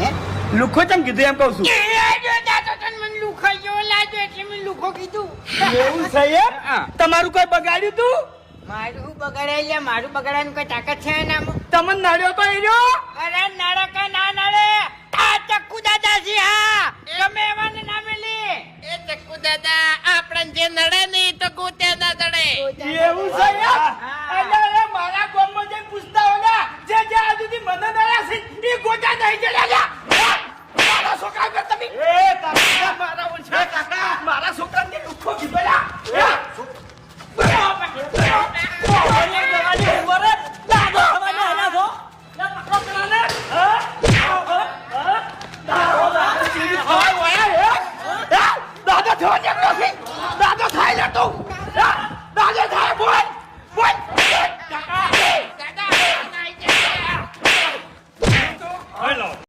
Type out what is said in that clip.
હે લુખો ચમ કીધું એમ કહું છું મને લુખો જેવો લાગ્યો એટલે મેં લુખો કીધું. એવું છે એમ? તમારું કોઈ બગાડ્યું તું? મારું બગાડાય લે, મારું બગાડવાની કોઈ તાકાત છે ના. તમને નડ્યો તો એ રહ્યો? અરે નડે કે ના નડે, આ ચક્કુ દાદા છે. હા તમે એવાને ના મેલી. એ ચક્કુ દાદા આપણને જે નડે ને એ તો ગોતે ના નડે. એવું છે એમ? એટલે મારા ગામમાં જઈને પૂછતા હોગા જે જે આ સુધી મને નડ્યા છે એ ગોટા નહીં જડ્યા. મારા છોકરા પર તમે મારા ઓછા કાકા મારા છોકરાને લુખો કીધો લ્યા.